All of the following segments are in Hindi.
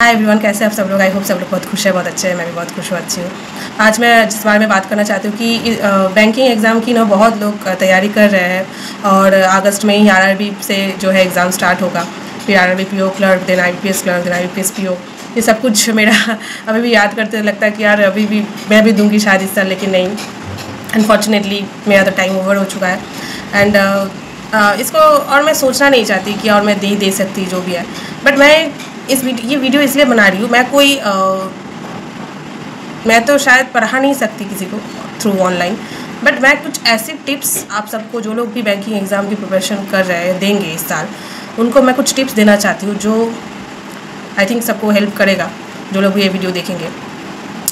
हाय एवरीवन, कैसे आप सब लोग? आई होप सब लोग बहुत खुश है, बहुत अच्छे हैं। मैं भी बहुत खुश हूँ, अच्छी हूँ। आज मैं जिस बारे में बात करना चाहती हूँ कि बैंकिंग एग्ज़ाम की ना बहुत लोग तैयारी कर रहे हैं और अगस्त में ही आरआरबी से जो है एग्ज़ाम स्टार्ट होगा। फिर RRB PO clerk, then IPS clerk, then IPS PO. ये सब कुछ मेरा अभी भी याद करते लगता है कि यार अभी भी मैं भी दूँगी शायद इस साल, लेकिन नहीं, अनफॉर्चुनेटली मेरा तो टाइम ओवर हो चुका है। एंड इसको और मैं सोचना नहीं चाहती कि और मैं दे सकती जो भी है, बट मैं ये वीडियो इसलिए बना रही हूँ। मैं तो शायद पढ़ा नहीं सकती किसी को थ्रू ऑनलाइन, बट मैं कुछ ऐसे टिप्स आप सबको, जो लोग भी बैंकिंग एग्ज़ाम की प्रिपरेशन कर रहे हैं, देंगे इस साल, उनको मैं कुछ टिप्स देना चाहती हूँ जो आई थिंक सबको हेल्प करेगा, जो लोग भी ये वीडियो देखेंगे।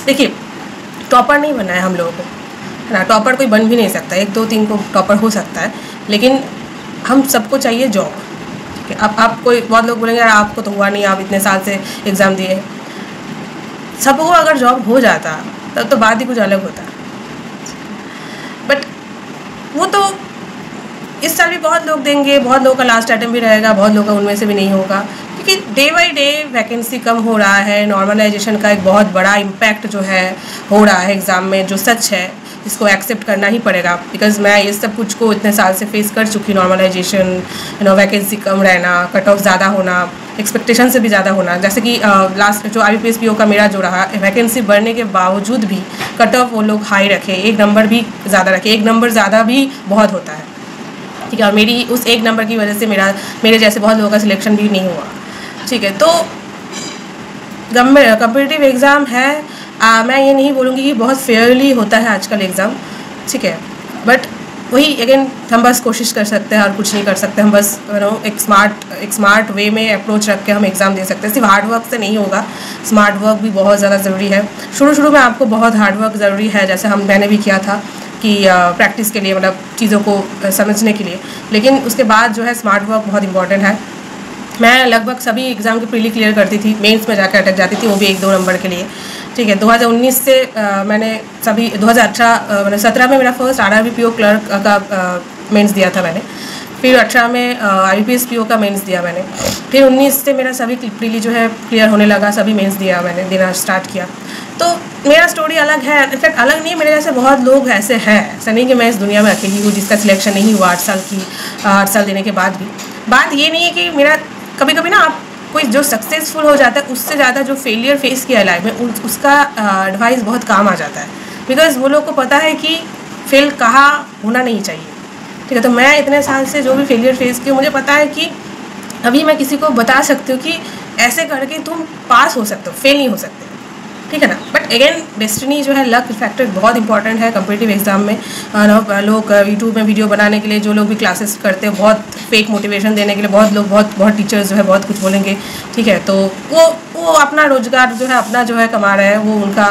देखिए, टॉपर नहीं बनना है हम लोगों को, है ना। टॉपर कोई बन भी नहीं सकता, 1 2 3 को टॉपर हो सकता है, लेकिन हम सबको चाहिए जॉब। अब आप कोई बहुत लोग बोलेंगे यार आपको तो हुआ नहीं, आप इतने साल से एग्ज़ाम दिए। सबको अगर जॉब हो जाता तब तो बात ही कुछ अलग होता, बट वो तो इस साल भी बहुत लोग देंगे, बहुत लोगों का लास्ट अटेम्प्ट भी रहेगा, बहुत लोगों का उनमें से भी नहीं होगा, क्योंकि डे बाई डे वैकेंसी कम हो रहा है। नॉर्मलाइजेशन का एक बहुत बड़ा इम्पैक्ट जो है हो रहा है एग्ज़ाम में, जो सच है इसको एक्सेप्ट करना ही पड़ेगा। बिकॉज मैं ये सब कुछ को इतने साल से फेस कर चुकी। नॉर्मलाइजेशन, वैकेंसी कम रहना, कट ऑफ ज़्यादा होना, एक्सपेक्टेशन से भी ज़्यादा होना। जैसे कि लास्ट जो आईपीएस पीओ का मेरा जो रहा, वैकेंसी बढ़ने के बावजूद भी कट ऑफ वो लोग हाई रखे, 1 नंबर भी ज़्यादा रखे। 1 नंबर ज़्यादा भी बहुत होता है, ठीक है। और मेरी उस 1 नंबर की वजह से मेरे जैसे बहुत लोगों का सिलेक्शन भी नहीं हुआ, ठीक है। तो कम्पिटिटिव एग्ज़ाम है, मैं ये नहीं बोलूँगी कि बहुत फेयरली होता है आजकल एग्ज़ाम, ठीक है, बट वही अगेन हम बस कोशिश कर सकते हैं और कुछ नहीं कर सकते। हम बस एक स्मार्ट वे में अप्रोच रख के हम एग्ज़ाम दे सकते हैं। सिर्फ हार्ड वर्क से नहीं होगा, स्मार्ट वर्क भी बहुत ज़्यादा ज़रूरी है। शुरू में आपको बहुत हार्ड वर्क ज़रूरी है, जैसे मैंने भी किया था कि प्रैक्टिस के लिए, मतलब चीज़ों को समझने के लिए, लेकिन उसके बाद जो है स्मार्ट वर्क बहुत इंपॉर्टेंट है। मैं लगभग सभी एग्ज़ाम की प्रीली क्लियर करती थी, मेंस में जाकर अटक जाती थी, वो भी 1 2 नंबर के लिए, ठीक है। 2019 से मैंने सभी 2017 में मेरा फर्स्ट आरआरबी पीओ क्लर्क का मेंस दिया था मैंने। फिर 18 में आईपीएस पीओ का मेंस दिया मैंने। फिर 19 से मेरा सभी प्रीली जो है क्लियर होने लगा, सभी मेंस देना स्टार्ट किया। तो मेरा स्टोरी अलग है, इनफैक्ट अलग नहीं, मेरे जैसे बहुत लोग ऐसे हैं। ऐसा नहीं कि मैं इस दुनिया में अकेली हूँ जिसका सिलेक्शन नहीं हुआ 8 साल देने के बाद भी। बात ये नहीं है कि मेरा कभी ना आप कोई जो सक्सेसफुल हो जाता है उससे ज़्यादा जो फेलियर फेस किया लाइफ में, उसका एडवाइस बहुत काम आ जाता है। बिकॉज वो लोग को पता है कि फेल कहाँ होना नहीं चाहिए, ठीक है। तो मैं इतने साल से जो भी फेलियर फेस किया, मुझे पता है कि अभी मैं किसी को बता सकती हूँ कि ऐसे करके तुम पास हो सकते हो, फेल नहीं हो सकते, ठीक है ना। बट अगेन डेस्टिनी जो है, लक फैक्टर बहुत इंपॉर्टेंट है कम्पिटिटिव एग्जाम में। लोग यूट्यूब में वीडियो बनाने के लिए, जो लोग भी क्लासेस करते हैं, बहुत फेक मोटिवेशन देने के लिए बहुत टीचर्स जो है बहुत कुछ बोलेंगे, ठीक है। तो वो अपना रोजगार जो है, अपना जो है कमा रहे हैं, वो उनका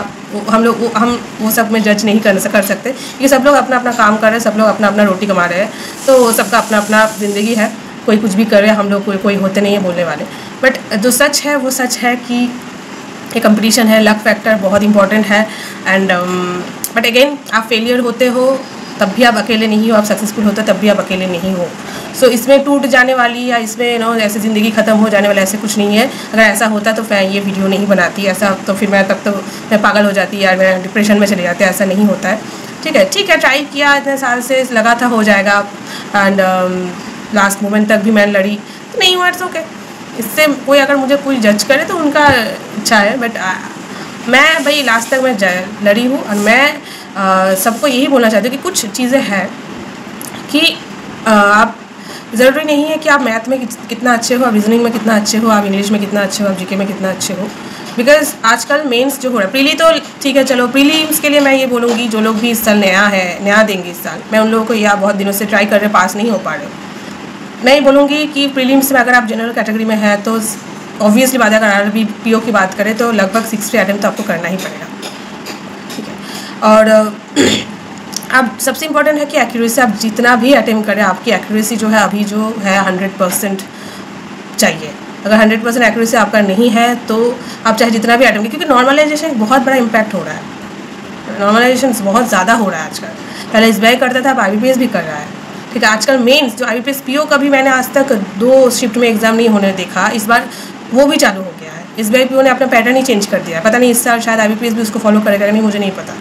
हम वो सब में जज नहीं कर सकते, क्योंकि सब लोग अपना अपना काम कर रहे हैं, सब लोग अपना अपना रोटी कमा रहे हैं। तो सबका अपना अपना ज़िंदगी है, कोई कुछ भी कर रहे हैं, हम लोग कोई होते नहीं है बोलने वाले। बट जो सच है वो सच है कि ये कंपटीशन है, लक फैक्टर बहुत इंपॉर्टेंट है। एंड बट अगेन आप फेलियर होते हो तब भी आप अकेले नहीं हो, आप सक्सेसफुल होते हो तब भी आप अकेले नहीं हो। सो इसमें टूट जाने वाली या इसमें ऐसे ज़िंदगी ख़त्म हो जाने वाला ऐसे कुछ नहीं है। अगर ऐसा होता तो मैं ये वीडियो नहीं बनाती, ऐसा तो फिर मैं मैं पागल हो जाती यार, मैं डिप्रेशन में चले जाती। ऐसा नहीं होता है, ठीक है। ट्राई किया इतने साल से, लगा था हो जाएगा, एंड लास्ट मोमेंट तक भी मैंने लड़ी, नहीं हुआ, इट्स ओके। इससे कोई अगर मुझे कोई जज करे तो उनका इच्छा है, बट मैं भाई लास्ट तक मैं लड़ी हूँ। और मैं सबको यही बोलना चाहती हूँ कि कुछ चीज़ें हैं कि आप ज़रूरी नहीं है कि आप मैथ में कितना अच्छे हो, आप रीजनिंग में कितना अच्छे हो, आप इंग्लिश में कितना अच्छे हो, आप जीके में कितना अच्छे हो। बिकॉज आजकल मेंस जो हो रहा है, प्रीली तो ठीक है, चलो प्रीलिम्स के लिए मैं ये बोलूँगी, जो लोग भी इस साल नया देंगे इस साल, मैं उन लोगों को या बहुत दिनों से ट्राई कर रहे, पास नहीं हो पा रहे, मैं ये बोलूँगी कि प्रीलिम्स में अगर आप जनरल कैटेगरी में है तो ऑब्वियसली बात है, अगर आरआरबी पीओ की बात करें तो लगभग 60 अटेम्प्ट तो आपको करना ही पड़ेगा, ठीक है। और अब सबसे इम्पोर्टेंट है कि एक्यूरेसी, आप जितना भी अटेम्प्ट करें, आपकी एक्यूरेसी जो है अभी जो है 100% चाहिए। अगर 100% एक्यूरेसी आपका नहीं है तो आप चाहे जितना भी अटेम्प्ट, क्योंकि नॉर्मलाइजेशन बहुत बड़ा इम्पैक्ट हो रहा है, नॉर्मलाइजेशन बहुत ज़्यादा हो रहा है आजकल। पहले SBI करता था, अब IBPS भी कर रहा है, ठीक है। आजकल मेंस जो IBPS PO का भी मैंने आज तक 2 शिफ्ट में एग्ज़ाम नहीं होने देखा, इस बार वो भी चालू हो गया है, SBI PO ने अपना पैटर्न ही चेंज कर दिया है, पता नहीं इस साल शायद IBPS भी उसको फॉलो करेगा नहीं, मुझे नहीं पता,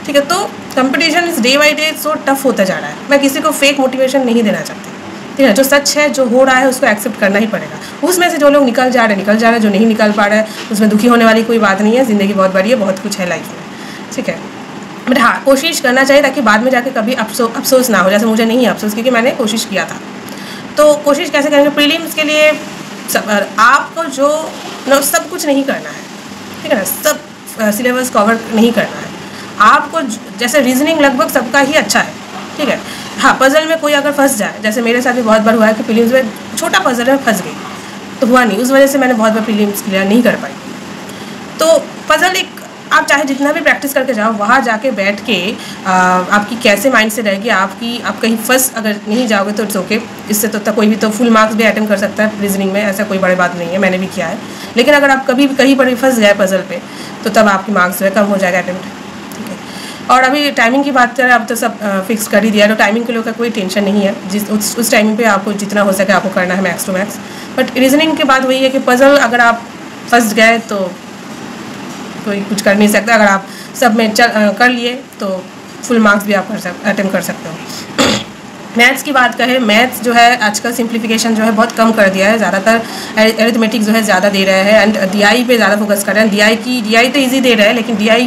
ठीक है। तो कंपटीशन इस day by day so tough होता जा रहा है। मैं किसी को फेक मोटिवेशन नहीं देना चाहती, ठीक है। जो सच है, जो हो रहा है, उसको एक्सेप्ट करना ही पड़ेगा। उसमें से जो लोग निकल जा रहे हैं, जो नहीं निकल पा रहे हैं उसमें दुखी होने वाली कोई बात नहीं है। ज़िंदगी बहुत बड़ी है, बहुत कुछ है लाइफ में, ठीक है। बट हाँ, कोशिश करना चाहिए ताकि बाद में जाके कभी अफसोस ना हो। जैसे मुझे नहीं है अफसोस, क्योंकि मैंने कोशिश किया था। तो कोशिश कैसे करेंगे? प्रीलिम्स के लिए आपको जो सब कुछ नहीं करना है, ठीक है ना, सब सिलेबस कवर नहीं करना है आपको। जैसे रीजनिंग लगभग सबका ही अच्छा है, ठीक है। हाँ, पजल में कोई अगर फंस जाए, जैसे मेरे साथ भी बहुत बार हुआ है कि प्रीलिम्स में छोटा पजल में फंस गई, तो हुआ नहीं, उस वजह से मैंने बहुत बार प्रीलिम्स क्लियर नहीं कर पाई। तो पजल एक, आप चाहे जितना भी प्रैक्टिस करके जाओ, वहाँ जाके बैठ के आपकी कैसे माइंड से रहेगी आप कहीं फंस अगर नहीं जाओगे तो इट्स ओके। इससे तो कोई भी तो फुल मार्क्स भी अटेम्प्ट कर सकता है रीजनिंग में, ऐसा कोई बड़ी बात नहीं है, मैंने भी किया है। लेकिन अगर आप कभी भी कहीं पर भी फंस गए पजल पे, तो तब आपकी मार्क्स जो है कम हो जाएगा अटेम्प्ट, ठीक है। और अभी टाइमिंग की बात करें, अब तो सब फिक्स कर ही दिया, तो टाइमिंग के लिए कोई टेंशन नहीं है। उस टाइमिंग पे आपको जितना हो सके आपको करना है max to max. But reasoning के बाद वही है कि पजल अगर आप फंस गए तो कोई कुछ कर नहीं सकता। अगर आप सब में कर लिए तो फुल मार्क्स भी आप अटेम्प्ट कर सकते हो। मैथ्स की बात करें, मैथ्स जो है आजकल सिंप्लीफिकेशन जो है बहुत कम कर दिया है, ज़्यादातर एरिथमेटिक जो है ज़्यादा दे रहे हैं एंड DI पे ज़्यादा फोकस कर रहे हैं। DI तो इजी दे रहा है, लेकिन DI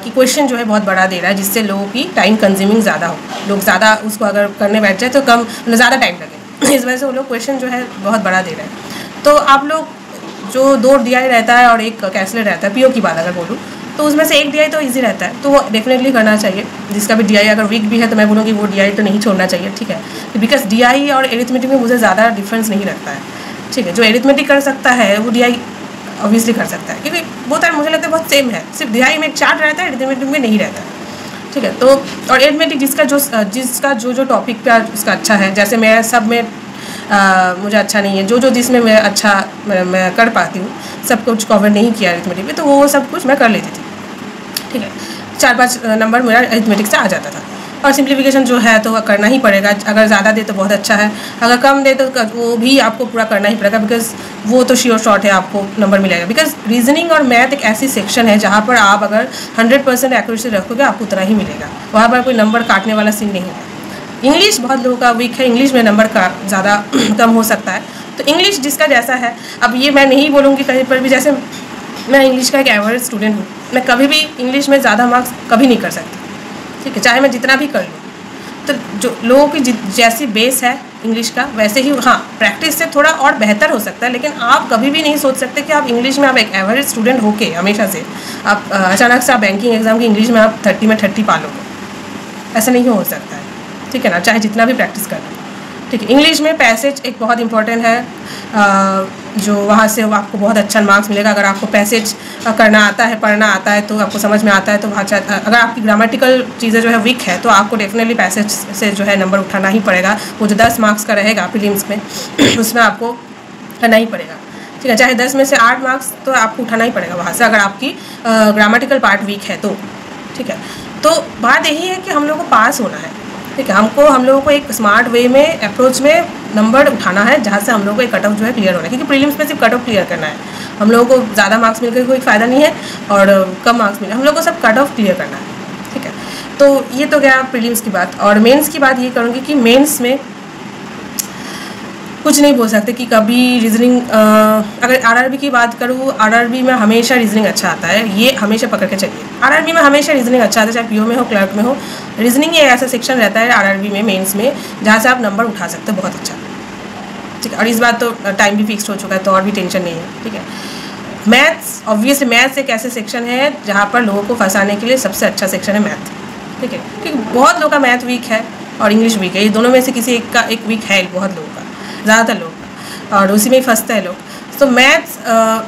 की क्वेश्चन जो है बहुत बड़ा दे रहा है, जिससे लोगों की टाइम कंज्यूमिंग ज़्यादा हो, लोग ज़्यादा उसको अगर करने बैठ जाए तो कम ज़्यादा टाइम लगे। इस वजह से वो लोग क्वेश्चन जो है बहुत बड़ा दे रहे हैं। तो आप लोग जो 2 DI रहता है और एक कैलकुलेटर रहता है, PO की बात अगर बोलूँ तो उसमें से एक DI तो इजी रहता है, तो वो डेफिनेटली करना चाहिए। जिसका भी DI अगर वीक भी है तो मैं बोलूँगी वो DI तो नहीं छोड़ना चाहिए, ठीक है। बिकॉज DI और एरिथमेटिक में मुझे ज़्यादा डिफरेंस नहीं लगता है, ठीक है। जो एरिथमेटिक कर सकता है वो DI ऑब्वियसली कर सकता है, क्योंकि वो टाइम मुझे लगता है बहुत सेम है, सिर्फ DI में एक चार्ट रहता है, एरिथमेटिक में नहीं रहता है, ठीक है। तो और एरिथमेटिक जिसका जो टॉपिक पे उसका अच्छा है, जैसे मैं सब में मुझे अच्छा नहीं है, जो जिसमें मैं अच्छा मैं कर पाती हूँ, सब कुछ कवर नहीं किया अरिथमेटिक में, तो वो सब कुछ मैं कर लेती थी, ठीक है। 4-5 नंबर मेरा अरिथमेटिक से आ जाता था। और सिंप्लीफिकेशन जो है तो करना ही पड़ेगा, अगर ज़्यादा दे तो बहुत अच्छा है, अगर कम दे तो वो भी आपको पूरा करना ही पड़ेगा, बिकॉज वो तो श्योर शॉर्ट है आपको नंबर मिलेगा। बिकॉज रीजनिंग और मैथ एक ऐसी सेक्शन है जहाँ पर आप अगर 100% एक्यूरेसी रखोगे आपको उतना ही मिलेगा, वहाँ पर कोई नंबर काटने वाला सीन नहीं है। इंग्लिश बहुत लोगों का वीक है, इंग्लिश में नंबर का ज़्यादा कम हो सकता है, तो इंग्लिश जिसका जैसा है। अब ये मैं नहीं बोलूँगी कहीं पर भी, जैसे मैं इंग्लिश का एक एवरेज स्टूडेंट हूँ, मैं कभी भी इंग्लिश में ज़्यादा मार्क्स कभी नहीं कर सकती, ठीक है, चाहे मैं जितना भी कर लूँ। तो जो लोगों की जैसी बेस है इंग्लिश का, वैसे ही हाँ प्रैक्टिस से थोड़ा और बेहतर हो सकता है, लेकिन आप कभी भी नहीं सोच सकते कि आप इंग्लिश में आप एक एवरेज स्टूडेंट होके हमेशा से आप अचानक से आप बैंकिंग एग्जाम की इंग्लिश में आप 30 में 30 पा लोगे, ऐसा नहीं हो सकता है, ठीक है ना, चाहे जितना भी प्रैक्टिस कर लो, ठीक है। इंग्लिश में पैसेज एक बहुत इंपॉर्टेंट है, जो वहाँ से आपको बहुत अच्छा मार्क्स मिलेगा। अगर आपको पैसेज करना आता है, पढ़ना आता है, तो आपको समझ में आता है, तो अगर आपकी ग्रामेटिकल चीज़ें जो है वीक है तो आपको डेफिनेटली पैसेज से जो है नंबर उठाना ही पड़ेगा। वो जो 10 मार्क्स का रहेगा प्रीलिम्स में उसमें आपको करना ही पड़ेगा, ठीक है। चाहे 10 में से 8 मार्क्स तो आपको उठाना ही पड़ेगा वहाँ से, अगर आपकी ग्रामेटिकल पार्ट वीक है तो, ठीक है। तो बात यही है कि हम लोगों को पास होना है, ठीक है। हम लोगों को एक स्मार्ट वे में अप्रोच में नंबर उठाना है, जहाँ से हम लोगों को एक कट ऑफ जो है क्लियर होना है, क्योंकि प्रीलिम्स में सिर्फ कट ऑफ क्लियर करना है। हम लोगों को ज़्यादा मार्क्स मिलकर कोई फ़ायदा नहीं है और कम मार्क्स मिले, हम लोगों को सब कट ऑफ क्लियर करना है, ठीक है। तो ये तो गया प्रीलिम्स की बात। और मेंस की बात ये करूँगी कि मेंस में कुछ नहीं बोल सकते कि कभी रीजनिंग, अगर RRB की बात करूँ, RRB में हमेशा रीजनिंग अच्छा आता है, ये हमेशा पकड़ के चलिए। RRB में हमेशा रीजनिंग अच्छा आता है, चाहे PO में हो क्लर्क में हो, रीजनिंग ये ऐसा सेक्शन रहता है RRB में मेंस में जहाँ से आप नंबर उठा सकते हो बहुत अच्छा, ठीक है। और इस बात तो टाइम भी फिक्स हो चुका है, तो और भी टेंशन नहीं है, ठीक है। मैथ्स, ऑब्वियसली मैथ्स एक ऐसे सेक्शन है जहाँ पर लोगों को फंसाने के लिए सबसे अच्छा सेक्शन है मैथ, ठीक है, क्योंकि बहुत लोगों का मैथ वीक है और इंग्लिश वीक है, ये दोनों में से किसी एक का एक वीक है बहुत लोगों का, ज़्यादातर लोग का, और उसी में ही फंसते हैं लोग। तो मैथ्स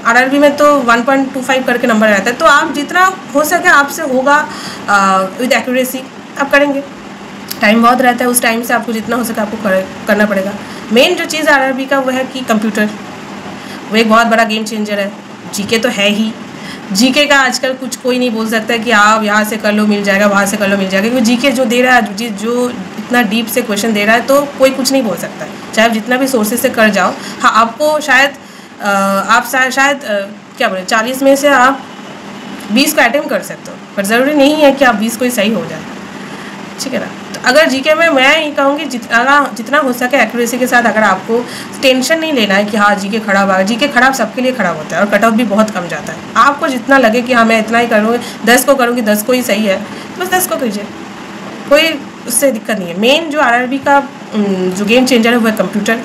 RRB में तो 1.25 करके नंबर रहता है, तो आप जितना हो सके आपसे होगा विद एक्यूरेसी आप करेंगे। टाइम बहुत रहता है, उस टाइम से आपको जितना हो सके आपको करना पड़ेगा। मेन जो चीज़ RRB का वो है कि कंप्यूटर, वो एक बहुत बड़ा गेम चेंजर है। GK तो है ही, GK का आजकल कुछ कोई नहीं बोल सकता कि आप यहाँ से कर लो मिल जाएगा, वहाँ से कर लो मिल जाएगा, क्योंकि GK जो दे रहा है, जो इतना डीप से क्वेश्चन दे रहा है, तो कोई कुछ नहीं बोल सकता, चाहे आप जितना भी सोर्सेज से कर जाओ। हाँ, आपको शायद आप शायद क्या बोले 40 में से आप 20 का अटेम्प्ट कर सकते हो, पर ज़रूरी नहीं है कि आप 20 को ही सही हो जाए, ठीक है ना। तो अगर जीके में मैं ये कहूँगी जितना हो सके एक्यूरेसी के साथ, अगर आपको टेंशन नहीं लेना है कि हाँ जीके खराब आ, जीके खराब सबके लिए खराब होता है और कट ऑफ भी बहुत कम जाता है। आपको जितना लगे कि हाँ मैं इतना ही करूँगी, 10 को करूँगी, 10 को ही सही है, बस 10 को कीजिए, कोई उससे दिक्कत नहीं है। मेन जो आरआरबी का जो गेम चेंजर है वो है कंप्यूटर,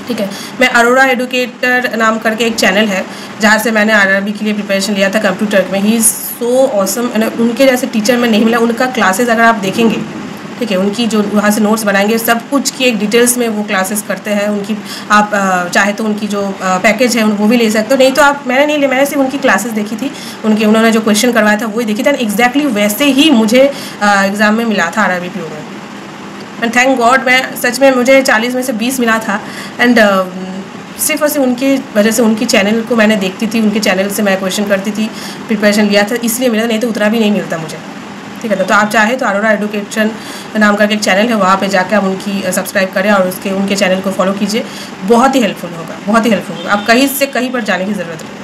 ठीक है। मैं अरोड़ा एडुकेटर नाम करके एक चैनल है जहाँ से मैंने आरआरबी के लिए प्रिपरेशन लिया था कंप्यूटर में। ही इज़ सो ऑसम, उनके जैसे टीचर में नहीं मिला। उनका क्लासेस अगर आप देखेंगे, ठीक है, उनकी जो वहाँ से नोट्स बनाएंगे सब कुछ की एक डिटेल्स में वो क्लासेस करते हैं। उनकी आप चाहे तो उनकी जो पैकेज है वो भी ले सकते हो, नहीं तो आप मैंने नहीं लिया, मैंने सिर्फ उनकी क्लासेस देखी थी, उन्होंने जो क्वेश्चन करवाया था वही देखी थी। एग्जैक्टली वैसे ही मुझे एग्ज़ाम में मिला था आरआरबी पीओ में, एंड थैंक गॉड, मैं सच में मुझे 40 में से 20 मिला था। एंड सिर्फ और सिर्फ उनकी वजह से, उनकी चैनल को मैंने देखती थी, उनके चैनल से मैं क्वेश्चन करती थी, प्रिपरेशन लिया था, इसलिए मिला, नहीं तो उतना भी नहीं मिलता मुझे, ठीक है। तो आप चाहे तो अरोड़ा एडुकेशन नाम करके एक चैनल है, वहाँ पे जाकर आप उनकी सब्सक्राइब करें और उनके चैनल को फॉलो कीजिए, बहुत ही हेल्पफुल होगा, बहुत ही हेल्पफुल होगा। आप कहीं से कहीं पर जाने की ज़रूरत नहीं है,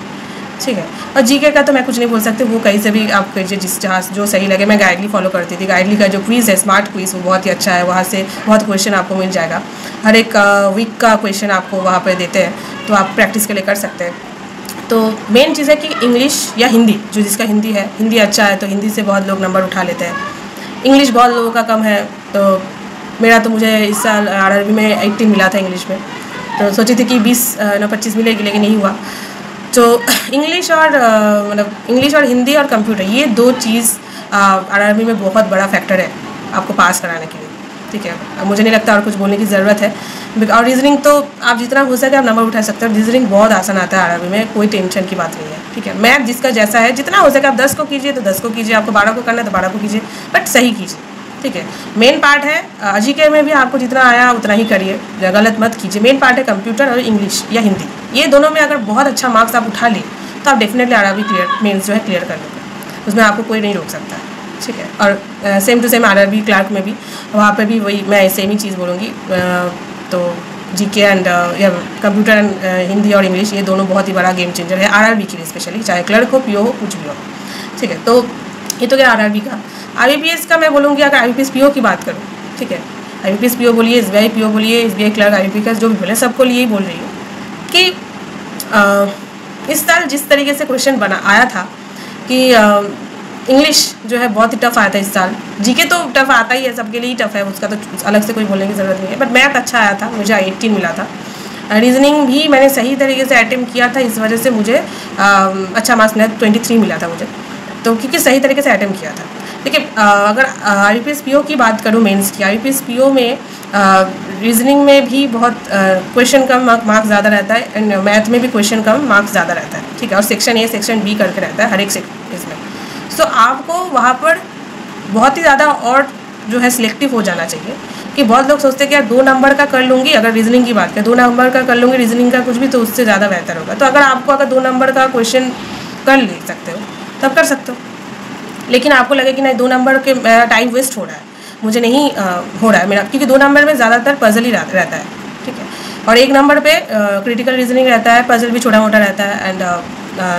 ठीक है। और जीके का तो मैं कुछ नहीं बोल सकती, वो कहीं से भी आप कीजिए, जहाँ जो सही लगे। मैं गाइडली फॉलो करती थी, गाइडली का जो क्विज़ है, स्मार्ट क्विज़, वो बहुत ही अच्छा है, वहाँ से बहुत क्वेश्चन आपको मिल जाएगा, हर एक वीक का क्वेश्चन आपको वहाँ पर देते हैं, तो आप प्रैक्टिस के लिए कर सकते हैं। तो मेन चीज़ है कि इंग्लिश या हिंदी, जो जिसका हिंदी है, हिंदी अच्छा है तो हिंदी से बहुत लोग नंबर उठा लेते हैं। इंग्लिश बहुत लोगों का कम है, तो मेरा तो मुझे इस साल आरआरबी में 18 मिला था इंग्लिश में, तो सोची थी कि 20-25 मिलेगी, लेकिन नहीं हुआ। तो इंग्लिश और मतलब इंग्लिश और हिंदी और कंप्यूटर, ये दो चीज़ आरआरबी में बहुत बड़ा फैक्टर है आपको पास कराने के लिए, ठीक है। अब मुझे नहीं लगता और कुछ बोलने की ज़रूरत है। और रीजनिंग तो आप जितना हो सके आप नंबर उठा सकते हो, रीजनिंग बहुत आसान आता है आरआरबी में, कोई टेंशन की बात नहीं है, ठीक है। मैथ जिसका जैसा है, जितना हो सके आप 10 को कीजिए तो 10 को कीजिए, आपको 12 को करना है तो 12 को कीजिए, बट सही कीजिए, ठीक है। मेन पार्ट है जीके में भी आपको जितना आया उतना ही करिए, गलत मत कीजिए। मेन पार्ट है कंप्यूटर और इंग्लिश या हिंदी, ये दोनों में अगर बहुत अच्छा मार्क्स आप उठा लिए तो आप डेफिनेटली आरआरबी मेंस जो है क्लियर कर लोगे, उसमें आपको कोई नहीं रोक सकता, ठीक है। और same to same RRB clerk में भी, वहाँ पर भी वही मैं सेम ही चीज़ बोलूँगी। तो जीके एंड या कंप्यूटर एंड हिंदी और इंग्लिश, ये दोनों बहुत ही बड़ा गेम चेंजर है आरआरबी के लिए, स्पेशली चाहे क्लर्क हो, पीओ हो, कुछ भी हो, ठीक है। तो ये तो क्या आरआरबी का। आईबीपीएस का मैं बोलूँगी, अगर आईबीपीएस पीओ की बात करूँ, ठीक है, आईबीपीएस पीओ बोलिए, एसबीआई पीओ बोलिए, एसबीआई क्लर्क, आईबीपीएस जो भी बोले, सबको लिए ही बोल रही हूँ कि इस साल जिस तरीके से क्वेश्चन आया था कि इंग्लिश जो है बहुत ही टफ आया था इस साल। जीके तो टफ आता ही है, सबके लिए ही टफ है, उसका तो अलग से कोई बोलने की ज़रूरत नहीं है, बट मैथ अच्छा आया था, मुझे 18 मिला था। रीजनिंग भी मैंने सही तरीके से अटेम्प्ट किया था, इस वजह से मुझे अच्छा मार्क्स मिला, 23 मिला था मुझे, तो क्योंकि सही तरीके से अटेम्प्ट किया था। देखिए अगर आईबीपीएस पीओ की बात करूँ, मेंस की आईबीपीएस पीओ में रीजनिंग में भी बहुत क्वेश्चन कम, मार्क्स ज़्यादा रहता है, एंड मैथ में भी क्वेश्चन कम, मार्क्स ज़्यादा रहता है, ठीक है। और सेक्शन ए सेक्शन बी करके रहता है हर एक इसमें, तो आपको वहाँ पर बहुत ही ज़्यादा और जो है सिलेक्टिव हो जाना चाहिए। कि बहुत लोग सोचते हैं कि यार 2 नंबर का कर लूँगी, अगर रीजनिंग की बात करें 2 नंबर का कर लूँगी रीजनिंग का कुछ भी, तो उससे ज़्यादा बेहतर होगा। तो अगर आपको अगर 2 नंबर का क्वेश्चन कर ले सकते हो तब कर सकते हो, लेकिन आपको लगे कि नहीं 2 नंबर के मेरा टाइम वेस्ट हो रहा है, मुझे नहीं हो रहा है मेरा, क्योंकि 2 नंबर में ज़्यादातर पजल ही रहता है, ठीक है। और 1 नंबर पे क्रिटिकल रीजनिंग रहता है, पजल भी छोटा मोटा रहता है, एंड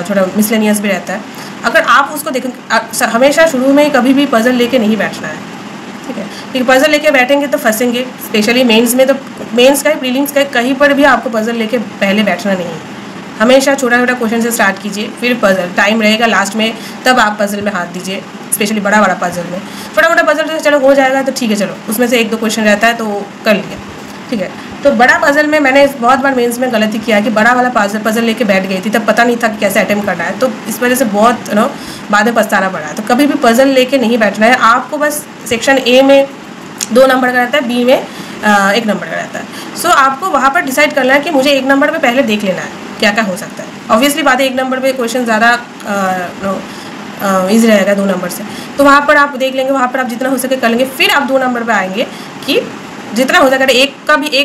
थोड़ा मिसलेनियस भी रहता है। अगर आप उसको देखें, हमेशा शुरू में कभी भी पजल लेके नहीं बैठना है, ठीक है, क्योंकि पजल लेके बैठेंगे तो फंसेंगे। स्पेशली मेंस में, तो मेंस का ही, प्रीलिम्स का कहीं पर भी आपको पजल लेके पहले बैठना नहीं है। हमेशा छोटा छोटा क्वेश्चन से स्टार्ट कीजिए, फिर पजल, टाइम रहेगा लास्ट में तब आप पजल में हाथ दीजिए, स्पेशली बड़ा पजल में। छोटा मोटा पजल तो चलो हो जाएगा तो ठीक है, चलो उसमें से 1-2 क्वेश्चन रहता है तो कर लिया, ठीक है। तो बड़ा पजल में मैंने बहुत बार मेंस में गलती किया है कि बड़ा वाला पजल लेके बैठ गई थी, तब पता नहीं था कि कैसे अटेम्प्ट करना है, तो इस वजह से बहुत बाद में पछताना पड़ा है। तो कभी भी पजल लेके नहीं बैठना है आपको, बस सेक्शन ए में 2 नंबर का रहता है, बी में 1 नंबर का रहता है। सो आपको वहाँ पर डिसाइड करना है कि मुझे 1 नंबर पे पहले देख लेना है क्या क्या हो सकता है। ऑब्वियसली बात है 1 नंबर पे क्वेश्चन ज़्यादा ईजी रहेगा 2 नंबर से, तो वहाँ पर आप देख लेंगे, वहाँ पर आप जितना हो सके कर लेंगे। फिर आप 2 नंबर पे आएंगे कि जितना हो सके एक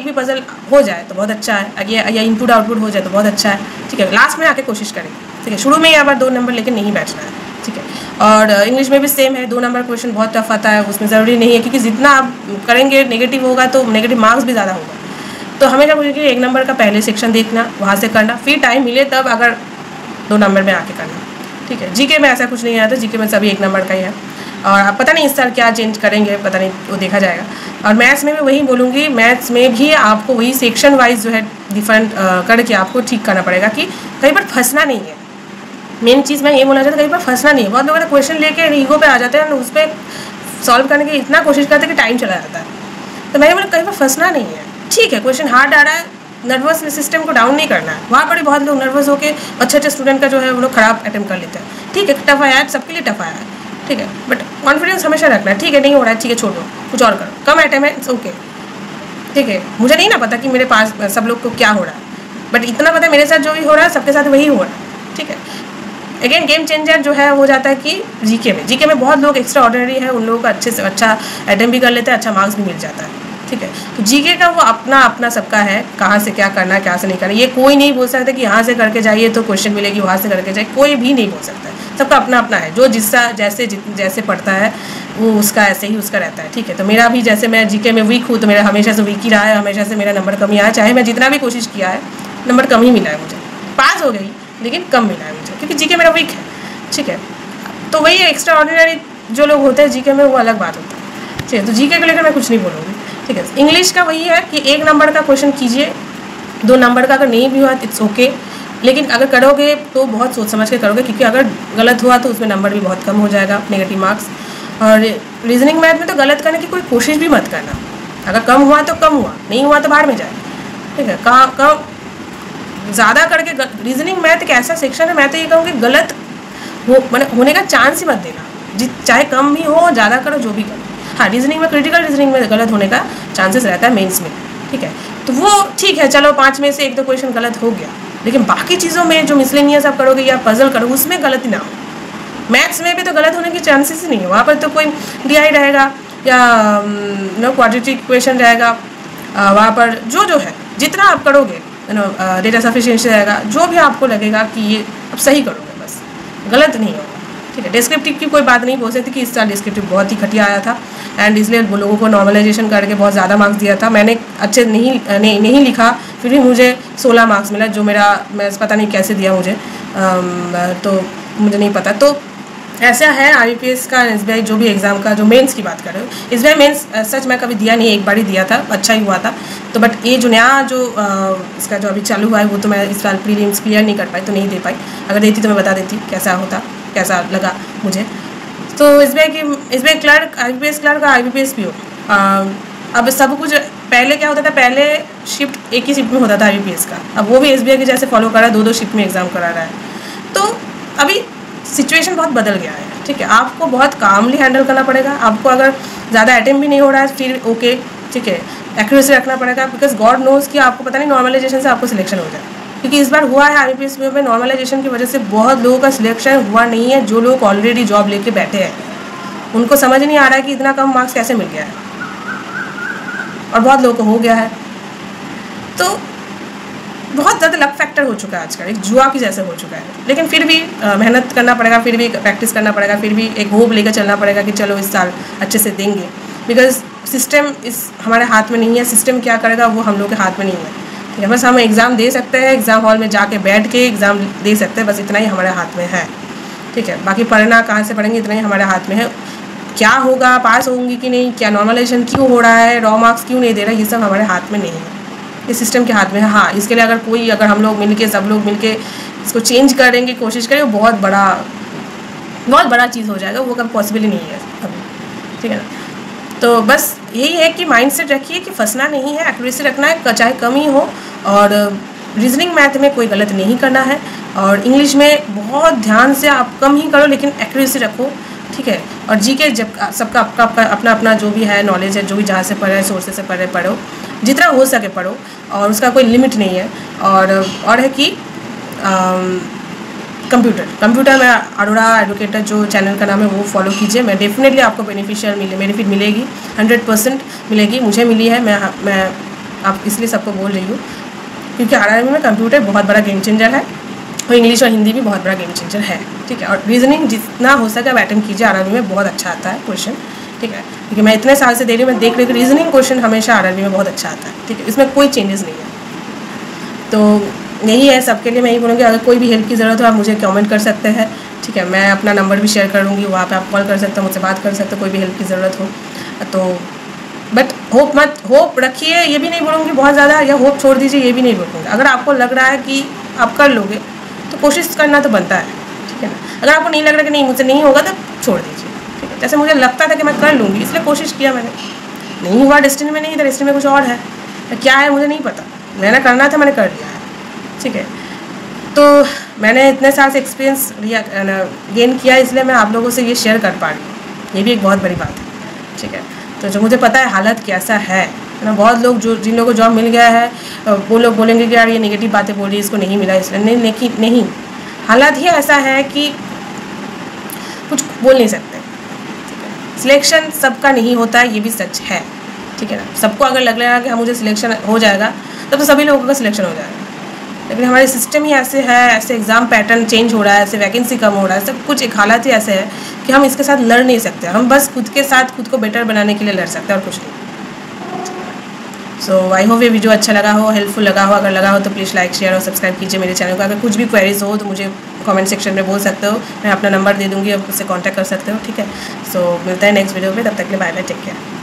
भी पजल हो जाए तो बहुत अच्छा है, या इनपुट आउटपुट हो जाए तो बहुत अच्छा है, ठीक है। लास्ट में आके कोशिश करेंगे, ठीक है। शुरू में ही बार 2 नंबर लेके नहीं बैठना है, ठीक है। और इंग्लिश में भी सेम है, 2 नंबर क्वेश्चन बहुत टफ आता है, उसमें ज़रूरी नहीं है, क्योंकि जितना आप करेंगे नेगेटिव होगा तो नेगेटिव मार्क्स भी ज़्यादा होगा, तो हमेशा कोशिश की 1 नंबर का पहले सेक्शन देखना, वहाँ से करना, फिर टाइम मिले तब अगर 2 नंबर में आके करना, ठीक है। जीके में ऐसा कुछ नहीं आता, जीके में सभी 1 नंबर का ही है। और अब पता नहीं इस साल क्या चेंज करेंगे, पता नहीं, वो देखा जाएगा। और मैथ्स में भी वही बोलूँगी, मैथ्स में भी आपको वही सेक्शन वाइज जो है डिफरेंट करके आपको ठीक करना पड़ेगा कि कहीं पर फंसना नहीं है। मेन चीज़ मैं ये बोलना चाहता हूँ, कहीं पर फंसना नहीं है। बहुत लोग क्वेश्चन लेके ईगो पे आ जाते हैं, उस पर सॉल्व करने की इतना कोशिश करते हैं कि टाइम चला जाता है। तो मैं ये बोला कहीं पर फंसना नहीं है, ठीक है। क्वेश्चन हार्ड आ रहा है, नर्वस सिस्टम को डाउन नहीं करना है। वहाँ पर बहुत लोग नर्वस होकर अच्छे स्टूडेंट का जो है वो लोग खराब अटेम्प्ट कर लेते हैं, ठीक है। टफ आया है, सबके लिए टफ आया है, ठीक है। बट कॉन्फिडेंस हमेशा रखना है, ठीक है, नहीं हो रहा है, ठीक है, छोड़ो, कुछ और करो, कम आइटम है, इट्स ओके, ठीक है। मुझे नहीं ना पता कि मेरे पास सब लोग को क्या हो रहा है, बट इतना पता है मेरे साथ जो भी हो रहा है सबके साथ वही हो रहा है, ठीक है। अगेन गेम चेंजर जो है हो जाता है कि जीके में बहुत लोग एक्स्ट्रा ऑर्डिनरी है, उन लोगों का अच्छे से अच्छा अटेम्प्ट भी कर लेते हैं, अच्छा मार्क्स भी मिल जाता है, ठीक है। तो जीके का वो अपना अपना सबका है, कहाँ से क्या करना है, क्या से नहीं करना। ये कोई नहीं बोल सकता कि यहाँ से करके जाइए तो क्वेश्चन मिलेगी, वहाँ से करके जाइए, कोई भी नहीं बोल सकता है। सबका अपना अपना है, जो जिसका जैसे पढ़ता है वो उसका ऐसे ही उसका रहता है, ठीक है। तो मेरा भी जैसे मैं जीके में वीक हूँ तो मेरा हमेशा से वीक ही रहा है, हमेशा से मेरा नंबर कम ही आया, चाहे मैं जितना भी कोशिश किया है नंबर कम ही मिला है मुझे। पास हो गई लेकिन कम मिला है मुझे, क्योंकि जीके मेरा वीक है, ठीक है। तो वही एक्स्ट्रा ऑर्डिनरी जो लोग होते हैं जीके में, वो अलग बात होता है, ठीक है। तो जीके को लेकर मैं कुछ नहीं बोलूँगी, ठीक है। इंग्लिश का वही है कि 1 नंबर का क्वेश्चन कीजिए, 2 नंबर का अगर नहीं भी हुआ इट्स ओके, लेकिन अगर करोगे तो बहुत सोच समझ के करोगे, क्योंकि अगर गलत हुआ तो उसमें नंबर भी बहुत कम हो जाएगा, नेगेटिव मार्क्स। और रीजनिंग मैथ में तो गलत करने की कोई कोशिश भी मत करना, अगर कम हुआ तो कम हुआ, नहीं हुआ तो बाहर में जाए, ठीक है। कम ज़्यादा करके रीजनिंग मैथ एक ऐसा सेक्शन है, मैं तो ये कहूँगी गलत होने का चांस ही मत देना, चाहे कम भी हो, ज़्यादा करो, जो भी करो। हाँ, रीजनिंग में, क्रिटिकल रीजनिंग में गलत होने का चांसेस रहता है मेंस में, ठीक है। तो वो ठीक है, चलो 5 में से 1-2 क्वेश्चन गलत हो गया, लेकिन बाकी चीज़ों में जो मिसलेनियस आप करोगे या पजल करोगे उसमें गलती ना हो। मैथ्स में भी तो गलत होने की चांसेस ही नहीं है, वहाँ पर तो कोई डीआई रहेगा या क्वाड्रेटिक इक्वेशन रहेगा, वहाँ पर जो है जितना आप करोगे डेटा सफिशिएंसी रहेगा, जो भी आपको लगेगा कि ये अब सही करोगे, बस गलत नहीं होगा, ठीक है। डिस्क्रिप्टिव की कोई बात नहीं बोल सकती कि इस साल डिस्क्रिप्टिव बहुत ही घटिया आया था, एंड इसलिए वो लोगों को नॉर्मलाइजेशन करके बहुत ज़्यादा मार्क्स दिया था। मैंने अच्छे नहीं लिखा, फिर भी मुझे 16 मार्क्स मिला, जो मैं पता नहीं कैसे दिया मुझे, तो मुझे नहीं पता। तो ऐसा है IBPS का, SBI जो भी एग्ज़ाम का, जो मेंस की बात कर रहे हो, SBI मेंस सच मैं कभी दिया नहीं, एक बार ही दिया था, अच्छा ही हुआ था। तो बट ये जो नया इसका जो अभी चालू हुआ है वो तो मैं इस साल प्रीलिम्स क्लियर नहीं कर पाई, तो नहीं दे पाई। अगर देती तो मैं बता देती कैसा होता, कैसा लगा मुझे। तो SBI क्लर्क, IBPS क्लर्क और IBPS PO, अब सब कुछ पहले क्या होता था, पहले शिफ्ट एक ही शिफ्ट में होता था IBPS का, अब वो भी SBI के जैसे फॉलो कर रहा है, 2-2 शिफ्ट में एग्ज़ाम करा रहा है। तो अभी सिचुएशन बहुत बदल गया है, ठीक है। आपको बहुत कामली हैंडल करना पड़ेगा, आपको अगर ज़्यादा अटेम्प्ट भी नहीं हो रहा है फिर ओके, ठीक है, एक्यूरेसी रखना पड़ेगा, बिकॉज गॉड नोज़ कि आपको पता नहीं नॉर्मलाइजेशन से आपको सिलेक्शन हो जाए, क्योंकि इस बार हुआ है IBPS में नॉर्मलाइजेशन की वजह से बहुत लोगों का सिलेक्शन हुआ नहीं है। जो लोग ऑलरेडी जॉब लेके बैठे हैं उनको समझ नहीं आ रहा है कि इतना कम मार्क्स कैसे मिल गया है, और बहुत लोगों को हो गया है। तो बहुत ज़्यादा लक फैक्टर हो चुका है आजकल, एक जुआ की जैसे हो चुका है। लेकिन फिर भी मेहनत करना पड़ेगा, फिर भी प्रैक्टिस करना पड़ेगा, फिर भी एक होप लेकर चलना पड़ेगा कि चलो इस साल अच्छे से देंगे, बिकॉज सिस्टम इस हमारे हाथ में नहीं है, सिस्टम क्या करेगा वो हम लोग के हाथ में नहीं है, ठीक है। बस हम एग्ज़ाम दे सकते हैं, एग्ज़ाम हॉल में जाके बैठ के एग्ज़ाम दे सकते हैं, बस इतना ही हमारे हाथ में है, ठीक है। बाकी पढ़ना कहाँ से पढ़ेंगे इतना ही हमारे हाथ में है। क्या होगा, पास होंगी कि नहीं, क्या नॉर्मलाइजेशन क्यों हो रहा है, रॉ मार्क्स क्यों नहीं दे रहा है, ये सब हमारे हाथ में नहीं है, ये सिस्टम के हाथ में है। हाँ, इसके लिए अगर हम लोग मिलके, सब लोग मिलके इसको चेंज करेंगे, कोशिश करें, वो बहुत बड़ा चीज़ हो जाएगा, वो कभी पॉसिबल ही नहीं है अभी, ठीक है ना। तो बस यही है कि माइंडसेट रखिए कि फंसना नहीं है, एक्यूरेसी रखना है, चाहे कम ही हो, और रीजनिंग मैथ में कोई गलत नहीं करना है, और इंग्लिश में बहुत ध्यान से आप कम ही करो लेकिन एक्यूरेसी रखो, ठीक है। और जीके जब सबका अपना अपना जो भी है नॉलेज है, जो भी जहाँ से पढ़े, सोर्सेज से पढ़ो, जितना हो सके पढ़ो, और उसका कोई लिमिट नहीं है। और है कि कंप्यूटर में अरोड़ा एडवोकेटर जो चैनल का नाम है वो फॉलो कीजिए, मैं डेफिनेटली आपको बेनिफिट मिलेगी, 100% मिलेगी, मुझे मिली है। मैं आप इसलिए सबको बोल रही हूँ क्योंकि RRB में कंप्यूटर बहुत बड़ा गेम चेंजर है, और इंग्लिश और हिंदी भी बहुत बड़ा गेम चेंजर है, ठीक है। और रीजनिंग जितना हो सके आप अटेम्प्ट कीजिए, RRB में बहुत अच्छा आता है क्वेश्चन, ठीक है, क्योंकि मैं इतने साल से दे रही हूँ, मैं देख रही हूँ रीजनिंग क्वेश्चन हमेशा आरआरबी में बहुत अच्छा आता है, ठीक है, इसमें कोई चेंजेस नहीं है। तो यही है सबके लिए, मैं यही बोलूँगी अगर कोई भी हेल्प की ज़रूरत हो आप मुझे कमेंट कर सकते हैं, ठीक है, मैं अपना नंबर भी शेयर कर दूँगी, वहाँ पे आप कॉल कर सकते हो, मुझसे बात कर सकते हो, कोई भी हेल्प की ज़रूरत हो तो। बट होप रखिए, ये भी नहीं बोलूँगी बहुत ज़्यादा, या होप छोड़ दीजिए ये भी नहीं बोलूँगी। अगर आपको लग रहा है कि आप कर लोगे तो कोशिश करना तो बनता है, ठीक है ना। अगर आपको नहीं लग रहा कि नहीं मुझसे नहीं होगा तो छोड़ दीजिए, ठीक है। जैसे मुझे लगता था कि मैं कर लूँगी इसलिए कोशिश किया मैंने, नहीं हुआ, डेस्टिनी में नहीं था, डेस्टिनी में कुछ और है, क्या है मुझे नहीं पता, मैंने करना था मैंने कर लिया है, ठीक है। तो मैंने इतने साल से एक्सपीरियंस गेन किया, इसलिए मैं आप लोगों से ये शेयर कर पा रही हूँ, ये भी एक बहुत बड़ी बात है, ठीक है। तो जो मुझे पता है हालत कैसा है ना, बहुत लोग जो जिन लोगों को जॉब मिल गया है वो लोग बोलेंगे कि यार ये नेगेटिव बातें बोल रही है, इसको नहीं मिला इसलिए, नहीं, हालत ही ऐसा है कि कुछ बोल नहीं सकते, ठीक है। सिलेक्शन सबका नहीं होता है, ये भी सच है, ठीक है ना। सबको अगर लग रहा है कि हाँ मुझे सिलेक्शन हो जाएगा तब तो सभी लोगों का सिलेक्शन हो जाएगा, लेकिन हमारे सिस्टम ही ऐसे है, ऐसे एग्ज़ाम पैटर्न चेंज हो रहा है, ऐसे वैकेंसी कम हो रहा है, सब कुछ एक हालात ही ऐसे है कि हम इसके साथ लड़ नहीं सकते, हम बस खुद के साथ खुद को बेटर बनाने के लिए लड़ सकते हैं और कुछ नहीं। सो आई होप ये वीडियो अच्छा लगा हो, हेल्पफुल लगा हो, अगर लगा हो तो प्लीज़ लाइक शेयर और सब्सक्राइब कीजिए मेरे चैनल को। अगर कुछ भी क्वेरीज हो तो मुझे कमेंट सेक्शन में बोल सकते हो, मैं अपना नंबर दे दूँगी, आप उससे कॉन्टैक्ट कर सकते हो, ठीक है। सो मिलता है नेक्स्ट वीडियो में, तब तक के लिए बाय बाय, टेक केयर।